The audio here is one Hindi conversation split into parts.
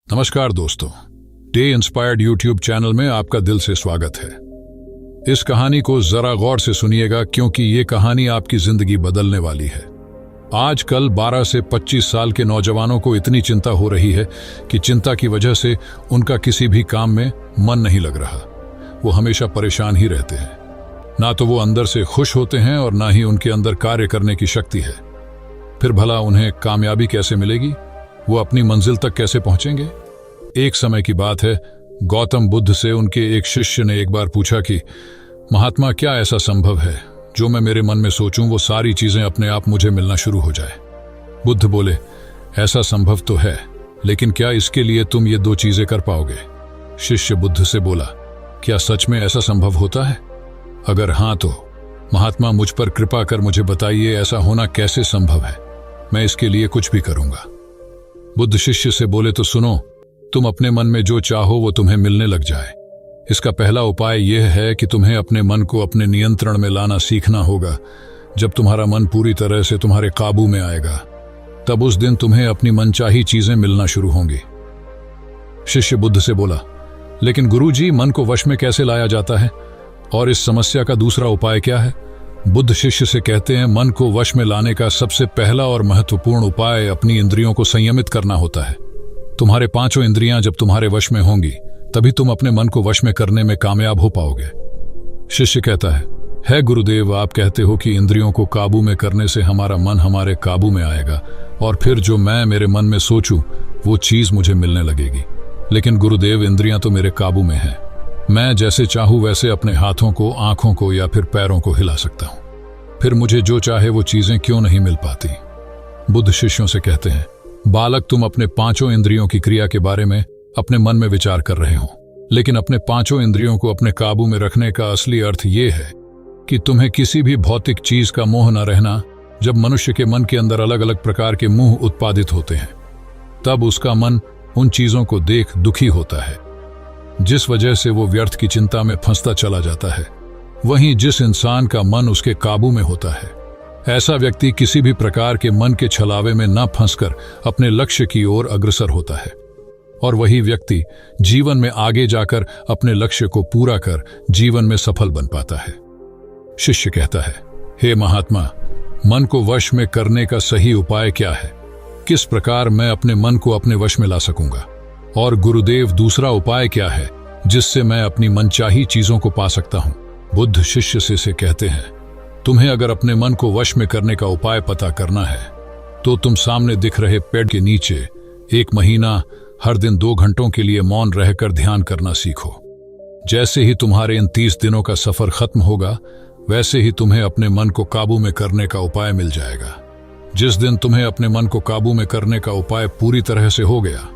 नमस्कार दोस्तों, डे इंस्पायर्ड यूट्यूब चैनल में आपका दिल से स्वागत है। इस कहानी को जरा गौर से सुनिएगा क्योंकि ये कहानी आपकी जिंदगी बदलने वाली है। आजकल 12 से 25 साल के नौजवानों को इतनी चिंता हो रही है कि चिंता की वजह से उनका किसी भी काम में मन नहीं लग रहा। वो हमेशा परेशान ही रहते हैं। ना तो वो अंदर से खुश होते हैं और ना ही उनके अंदर कार्य करने की शक्ति है। फिर भला उन्हें कामयाबी कैसे मिलेगी? वो अपनी मंजिल तक कैसे पहुंचेंगे? एक समय की बात है, गौतम बुद्ध से उनके एक शिष्य ने एक बार पूछा कि महात्मा, क्या ऐसा संभव है जो मैं मेरे मन में सोचूं वो सारी चीजें अपने आप मुझे मिलना शुरू हो जाए? बुद्ध बोले, ऐसा संभव तो है, लेकिन क्या इसके लिए तुम ये दो चीजें कर पाओगे? शिष्य बुद्ध से बोला, क्या सच में ऐसा संभव होता है? अगर हाँ तो महात्मा मुझ पर कृपा कर मुझे बताइए, ऐसा होना कैसे संभव है? मैं इसके लिए कुछ भी करूंगा। बुद्ध शिष्य से बोले, तो सुनो, तुम अपने मन में जो चाहो वो तुम्हें मिलने लग जाए। इसका पहला उपाय यह है कि तुम्हें अपने मन को अपने नियंत्रण में लाना सीखना होगा। जब तुम्हारा मन पूरी तरह से तुम्हारे काबू में आएगा, तब उस दिन तुम्हें अपनी मनचाही चीजें मिलना शुरू होंगी। शिष्य बुद्ध से बोला, लेकिन गुरुजी, मन को वश में कैसे लाया जाता है और इस समस्या का दूसरा उपाय क्या है? बुद्ध शिष्य से कहते हैं, मन को वश में लाने का सबसे पहला और महत्वपूर्ण उपाय अपनी इंद्रियों को संयमित करना होता है। तुम्हारे पांचों इंद्रियां जब तुम्हारे वश में होंगी, तभी तुम अपने मन को वश में करने में कामयाब हो पाओगे। शिष्य कहता है गुरुदेव, आप कहते हो कि इंद्रियों को काबू में करने से हमारा मन हमारे काबू में आएगा और फिर जो मैं मेरे मन में सोचूं वो चीज मुझे मिलने लगेगी। लेकिन गुरुदेव, इंद्रियां तो मेरे काबू में हैं। मैं जैसे चाहूं वैसे अपने हाथों को, आंखों को या फिर पैरों को हिला सकता हूं। फिर मुझे जो चाहे वो चीजें क्यों नहीं मिल पाती? बुद्ध शिष्यों से कहते हैं, बालक, तुम अपने पांचों इंद्रियों की क्रिया के बारे में अपने मन में विचार कर रहे हो, लेकिन अपने पांचों इंद्रियों को अपने काबू में रखने का असली अर्थ यह है कि तुम्हें किसी भी भौतिक चीज का मोह न रहना। जब मनुष्य के मन के अंदर अलग अलग प्रकार के मोह उत्पादित होते हैं, तब उसका मन उन चीजों को देख दुखी होता है, जिस वजह से वो व्यर्थ की चिंता में फंसता चला जाता है। वहीं जिस इंसान का मन उसके काबू में होता है, ऐसा व्यक्ति किसी भी प्रकार के मन के छलावे में न फंसकर अपने लक्ष्य की ओर अग्रसर होता है, और वही व्यक्ति जीवन में आगे जाकर अपने लक्ष्य को पूरा कर जीवन में सफल बन पाता है। शिष्य कहता है, हे महात्मा, मन को वश में करने का सही उपाय क्या है? किस प्रकार मैं अपने मन को अपने वश में ला सकूंगा? और गुरुदेव, दूसरा उपाय क्या है जिससे मैं अपनी मनचाही चीजों को पा सकता हूं? बुद्ध शिष्य से कहते हैं, तुम्हें अगर अपने मन को वश में करने का उपाय पता करना है तो तुम सामने दिख रहे पेड़ के नीचे 1 महीना हर दिन 2 घंटों के लिए मौन रहकर ध्यान करना सीखो। जैसे ही तुम्हारे इन 30 दिनों का सफर खत्म होगा, वैसे ही तुम्हें अपने मन को काबू में करने का उपाय मिल जाएगा। जिस दिन तुम्हें अपने मन को काबू में करने का उपाय पूरी तरह से हो गया,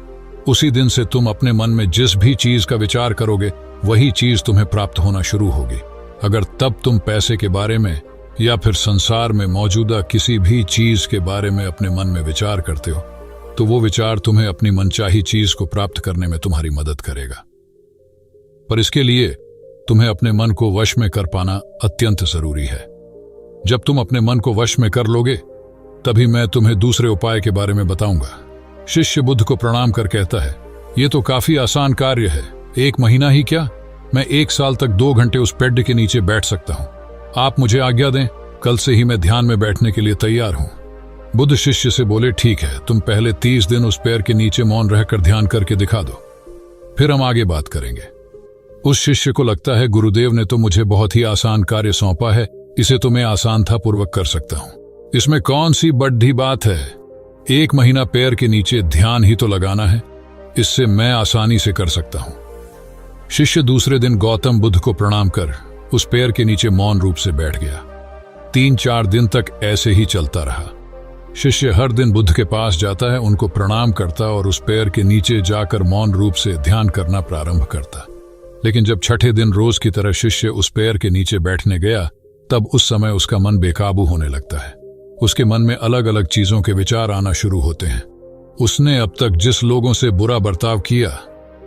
उसी दिन से तुम अपने मन में जिस भी चीज का विचार करोगे, वही चीज तुम्हें प्राप्त होना शुरू होगी। अगर तब तुम पैसे के बारे में या फिर संसार में मौजूदा किसी भी चीज के बारे में अपने मन में विचार करते हो, तो वो विचार तुम्हें अपनी मनचाही चीज को प्राप्त करने में तुम्हारी मदद करेगा। पर इसके लिए तुम्हें अपने मन को वश में कर पाना अत्यंत जरूरी है। जब तुम अपने मन को वश में कर लोगे, तभी मैं तुम्हें दूसरे उपाय के बारे में बताऊंगा। शिष्य बुद्ध को प्रणाम कर कहता है, ये तो काफी आसान कार्य है। 1 महीना ही क्या, मैं 1 साल तक 2 घंटे उस पेड़ के नीचे बैठ सकता हूं। आप मुझे आज्ञा दें, कल से ही मैं ध्यान में बैठने के लिए तैयार हूं। बुद्ध शिष्य से बोले, ठीक है, तुम पहले 30 दिन उस पेड़ के नीचे मौन रहकर ध्यान करके दिखा दो, फिर हम आगे बात करेंगे। उस शिष्य को लगता है, गुरुदेव ने तो मुझे बहुत ही आसान कार्य सौंपा है, इसे तो मैं आसानता पूर्वक कर सकता हूं। इसमें कौन सी बड़ी बात है? 1 महीना पैर के नीचे ध्यान ही तो लगाना है, इससे मैं आसानी से कर सकता हूं। शिष्य दूसरे दिन गौतम बुद्ध को प्रणाम कर उस पेड़ के नीचे मौन रूप से बैठ गया। 3-4 दिन तक ऐसे ही चलता रहा। शिष्य हर दिन बुद्ध के पास जाता है, उनको प्रणाम करता और उस पेड़ के नीचे जाकर मौन रूप से ध्यान करना प्रारंभ करता। लेकिन जब छठे दिन रोज की तरह शिष्य उस पेड़ के नीचे बैठने गया, तब उस समय उसका मन बेकाबू होने लगता है। उसके मन में अलग अलग चीजों के विचार आना शुरू होते हैं। उसने अब तक जिस लोगों से बुरा बर्ताव किया,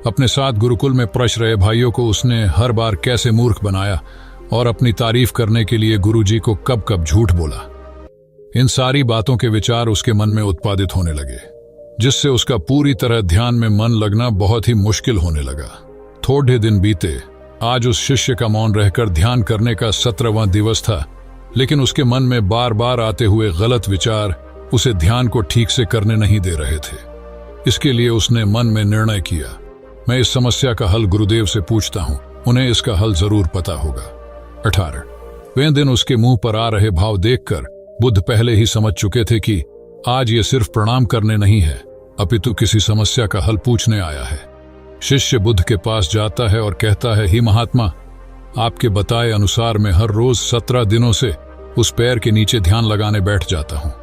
अपने साथ गुरुकुल में पढ़ रहे भाइयों को उसने हर बार कैसे मूर्ख बनाया और अपनी तारीफ करने के लिए गुरुजी को कब कब झूठ बोला, इन सारी बातों के विचार उसके मन में उत्पादित होने लगे। जिससे उसका पूरी तरह ध्यान में मन लगना बहुत ही मुश्किल होने लगा। थोड़े दिन बीते। आज उस शिष्य का मौन रहकर ध्यान करने का 17वां दिवस था, लेकिन उसके मन में बार बार आते हुए गलत विचार उसे ध्यान को ठीक से करने नहीं दे रहे थे। इसके लिए उसने मन में निर्णय किया, मैं इस समस्या का हल गुरुदेव से पूछता हूं, उन्हें इसका हल जरूर पता होगा। 18वें दिन उसके मुंह पर आ रहे भाव देखकर बुद्ध पहले ही समझ चुके थे कि आज ये सिर्फ प्रणाम करने नहीं है, अपितु किसी समस्या का हल पूछने आया है। शिष्य बुद्ध के पास जाता है और कहता है, ही महात्मा, आपके बताए अनुसार मैं हर रोज 17 दिनों से उस पैर के नीचे ध्यान लगाने बैठ जाता हूँ।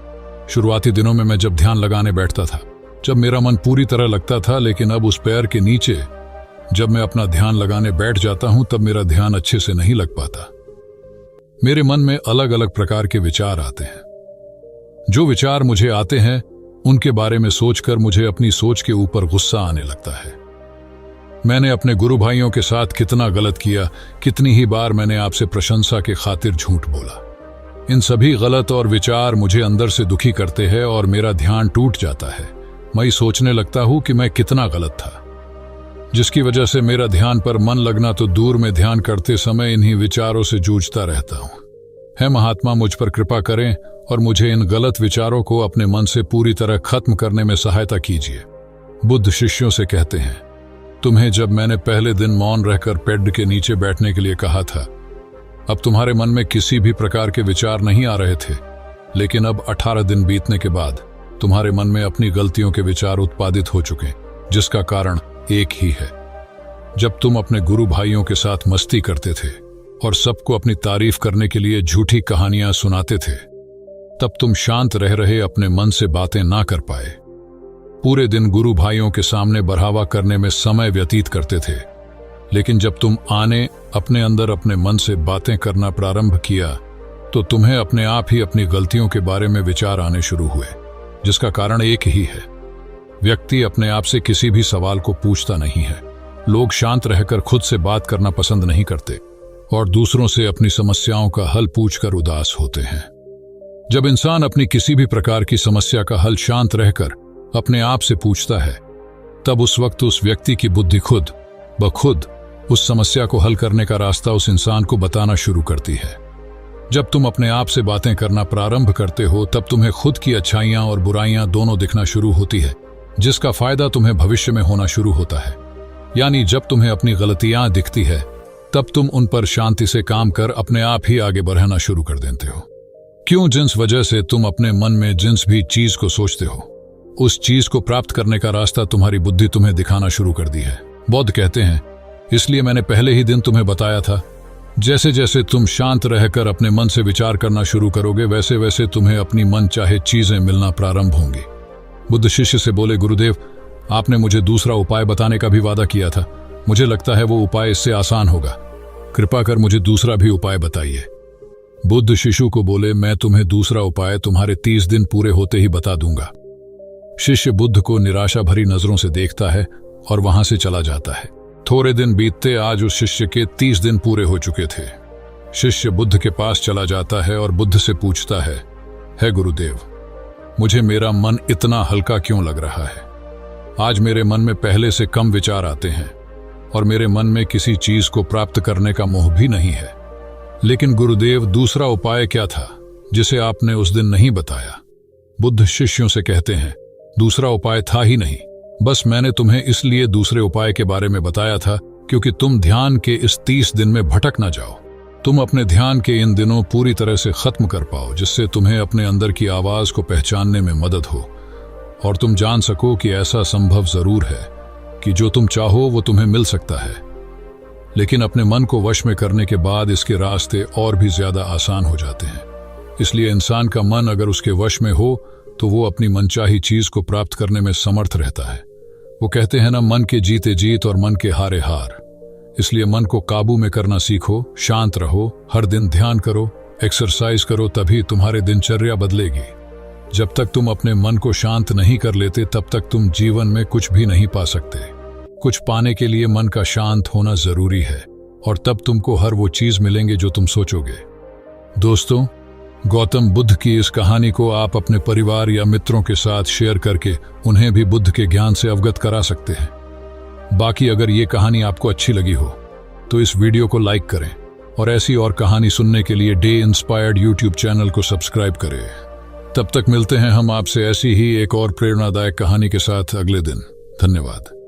शुरुआती दिनों में मैं जब ध्यान लगाने बैठता था, जब मेरा मन पूरी तरह लगता था, लेकिन अब उस पैर के नीचे जब मैं अपना ध्यान लगाने बैठ जाता हूं तब मेरा ध्यान अच्छे से नहीं लग पाता। मेरे मन में अलग अलग प्रकार के विचार आते हैं। जो विचार मुझे आते हैं उनके बारे में सोचकर मुझे अपनी सोच के ऊपर गुस्सा आने लगता है। मैंने अपने गुरु भाइयों के साथ कितना गलत किया, कितनी ही बार मैंने आपसे प्रशंसा के खातिर झूठ बोला। इन सभी गलत और विचार मुझे अंदर से दुखी करते हैं और मेरा ध्यान टूट जाता है। मैं सोचने लगता हूं कि मैं कितना गलत था, जिसकी वजह से मेरा ध्यान पर मन लगना तो दूर में ध्यान करते समय इन्हीं विचारों से जूझता रहता हूं। है महात्मा, मुझ पर कृपा करें और मुझे इन गलत विचारों को अपने मन से पूरी तरह खत्म करने में सहायता कीजिए। बुद्ध शिष्यों से कहते हैं, तुम्हें जब मैंने पहले दिन मौन रहकर पेड़ के नीचे बैठने के लिए कहा था, अब तुम्हारे मन में किसी भी प्रकार के विचार नहीं आ रहे थे, लेकिन अब 18 दिन बीतने के बाद तुम्हारे मन में अपनी गलतियों के विचार उत्पादित हो चुके, जिसका कारण एक ही है। जब तुम अपने गुरु भाइयों के साथ मस्ती करते थे और सबको अपनी तारीफ करने के लिए झूठी कहानियां सुनाते थे, तब तुम शांत रह रहे अपने मन से बातें ना कर पाए। पूरे दिन गुरु भाइयों के सामने बढ़ावा करने में समय व्यतीत करते थे, लेकिन जब तुम अपने अंदर अपने मन से बातें करना प्रारंभ किया तो तुम्हें अपने आप ही अपनी गलतियों के बारे में विचार आने शुरू हुए, जिसका कारण एक ही है। व्यक्ति अपने आप से किसी भी सवाल को पूछता नहीं है। लोग शांत रहकर खुद से बात करना पसंद नहीं करते और दूसरों से अपनी समस्याओं का हल पूछकर उदास होते हैं। जब इंसान अपनी किसी भी प्रकार की समस्या का हल शांत रहकर अपने आप से पूछता है, तब उस वक्त उस व्यक्ति की बुद्धि खुद ब खुद उस समस्या को हल करने का रास्ता उस इंसान को बताना शुरू करती है। जब तुम अपने आप से बातें करना प्रारंभ करते हो, तब तुम्हें खुद की अच्छाइयां और बुराइयां दोनों दिखना शुरू होती है, जिसका फायदा तुम्हें भविष्य में होना शुरू होता है। यानी जब तुम्हें अपनी गलतियां दिखती है, तब तुम उन पर शांति से काम कर अपने आप ही आगे बढ़ना शुरू कर देते हो। क्यों? जिस वजह से तुम अपने मन में जिस भी चीज को सोचते हो, उस चीज को प्राप्त करने का रास्ता तुम्हारी बुद्धि तुम्हें दिखाना शुरू कर दी है। बौद्ध कहते हैं, इसलिए मैंने पहले ही दिन तुम्हें बताया था, जैसे जैसे तुम शांत रहकर अपने मन से विचार करना शुरू करोगे, वैसे वैसे तुम्हें अपनी मन चाहे चीजें मिलना प्रारंभ होंगी। बुद्ध शिष्य से बोले, गुरुदेव, आपने मुझे दूसरा उपाय बताने का भी वादा किया था। मुझे लगता है वो उपाय इससे आसान होगा। कृपा कर मुझे दूसरा भी उपाय बताइए। बुद्ध शिशु को बोले, मैं तुम्हें दूसरा उपाय तुम्हारे 30 दिन पूरे होते ही बता दूंगा। शिष्य बुद्ध को निराशा भरी नजरों से देखता है और वहां से चला जाता है। थोड़े दिन बीतते आज उस शिष्य के 30 दिन पूरे हो चुके थे। शिष्य बुद्ध के पास चला जाता है और बुद्ध से पूछता है गुरुदेव, मुझे मेरा मन इतना हल्का क्यों लग रहा है? आज मेरे मन में पहले से कम विचार आते हैं और मेरे मन में किसी चीज को प्राप्त करने का मोह भी नहीं है। लेकिन गुरुदेव, दूसरा उपाय क्या था जिसे आपने उस दिन नहीं बताया? बुद्ध शिष्यों से कहते हैं, दूसरा उपाय था ही नहीं, बस मैंने तुम्हें इसलिए दूसरे उपाय के बारे में बताया था क्योंकि तुम ध्यान के इस 30 दिन में भटक ना जाओ। तुम अपने ध्यान के इन दिनों पूरी तरह से खत्म कर पाओ, जिससे तुम्हें अपने अंदर की आवाज को पहचानने में मदद हो और तुम जान सको कि ऐसा संभव जरूर है कि जो तुम चाहो वो तुम्हें मिल सकता है। लेकिन अपने मन को वश में करने के बाद इसके रास्ते और भी ज्यादा आसान हो जाते हैं। इसलिए इंसान का मन अगर उसके वश में हो तो वो अपनी मनचाही चीज को प्राप्त करने में समर्थ रहता है। वो कहते हैं ना, मन के जीते जीत और मन के हारे हार। इसलिए मन को काबू में करना सीखो, शांत रहो, हर दिन ध्यान करो, एक्सरसाइज करो, तभी तुम्हारे दिनचर्या बदलेगी। जब तक तुम अपने मन को शांत नहीं कर लेते, तब तक तुम जीवन में कुछ भी नहीं पा सकते। कुछ पाने के लिए मन का शांत होना जरूरी है और तब तुमको हर वो चीज मिलेंगे जो तुम सोचोगे। दोस्तों, गौतम बुद्ध की इस कहानी को आप अपने परिवार या मित्रों के साथ शेयर करके उन्हें भी बुद्ध के ज्ञान से अवगत करा सकते हैं। बाकी अगर ये कहानी आपको अच्छी लगी हो तो इस वीडियो को लाइक करें और ऐसी और कहानी सुनने के लिए डे इंस्पायर्ड यूट्यूब चैनल को सब्सक्राइब करें। तब तक मिलते हैं हम आपसे ऐसी ही एक और प्रेरणादायक कहानी के साथ अगले दिन। धन्यवाद।